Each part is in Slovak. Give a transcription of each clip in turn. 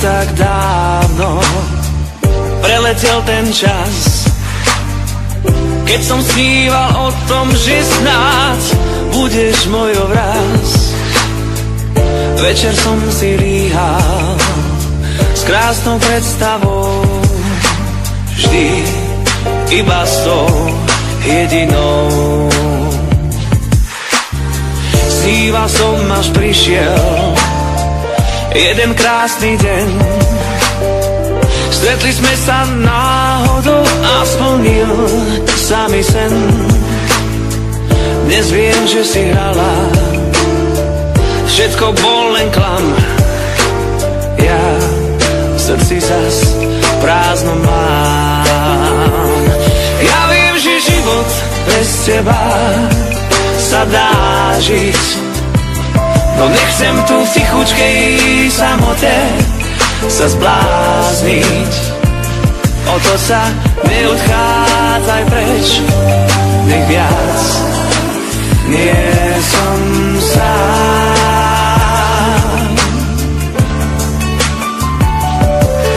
tak dávno preletel ten čas, keď som sníval o tom, že snáď budeš môj obraz. Večer som si líhal s krásnou predstavou, vždy iba s tou jedinou. Sníval som, až prišiel jeden krásny deň. Stretli sme sa náhodou a splnil sa mi sen. Dnes viem, že si hrala, všetko bol len klam. Ja v srdci zas prázdno mám. Ja viem, že život bez teba sa dá žiť, no nechcem tu v tichučkej samote sa zblázniť. O to sa neodchádzaj preč, nech viac nie som sám.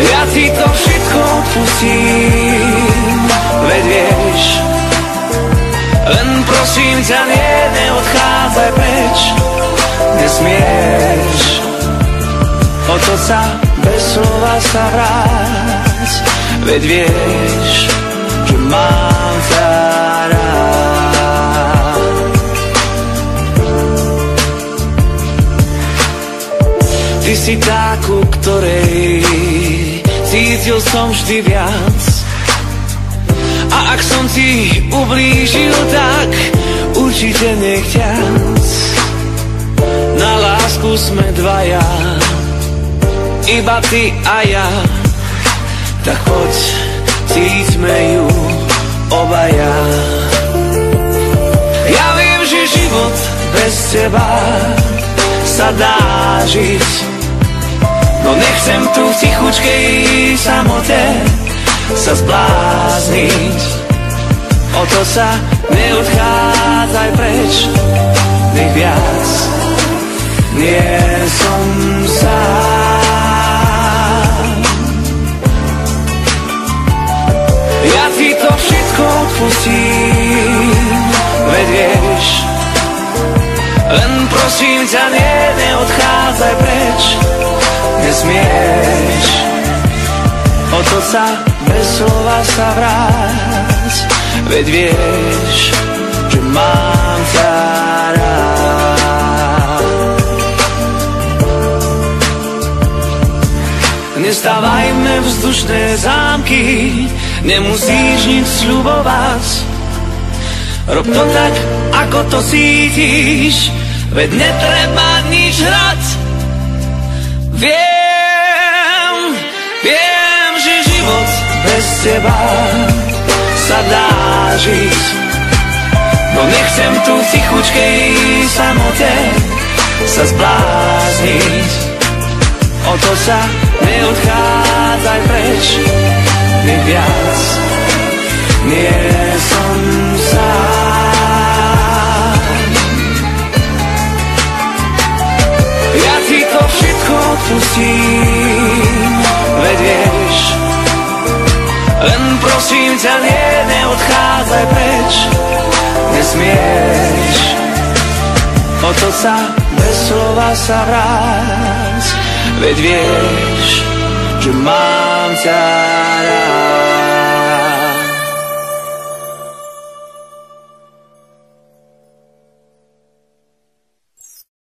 Ja ti to všetko odpustím, veď vieš, len prosím ťa, neodchádzaj preč, nesmieš. Otoč sa bez slova sa vráť, veď vieš, že mám ťa rád. Ty si tá, ku ktorej cítil som vždy viac. A ak som ti ublížil, tak určite nechťac. Na lásku sme dvaja, iba ty a ja, tak poď, cíťme ju obaja. Ja viem, že život bez teba sa dá žiť, no nechcem tu v tichučkej samote sa zblázniť. O to sa neodchádzaj preč, nech viac nie som sám. Ja ti to všetko odpustím, veď vieš, len prosím ťa, neodchádzaj preč, nesmieš. O to sa bez slova sa vráť, veď vieš, že mám ťa rád. Nestávajme vzdušné zámky, nemusíš nič sľubovať. Rob to tak, ako to cítiš, veď netreba nič hrať. Viem, že život bez teba sa dá žiť, no nechcem tu v tichučkej samote sa zblázniť. O to sa neodchádzaj preč, nech viac nie som sám. Ja ti to všetko odpustím, veď vieš, len prosím ťa, neodchádzaj preč, nesmieš. O to sa bez slova sa vráť, veď vieš, že mám ťa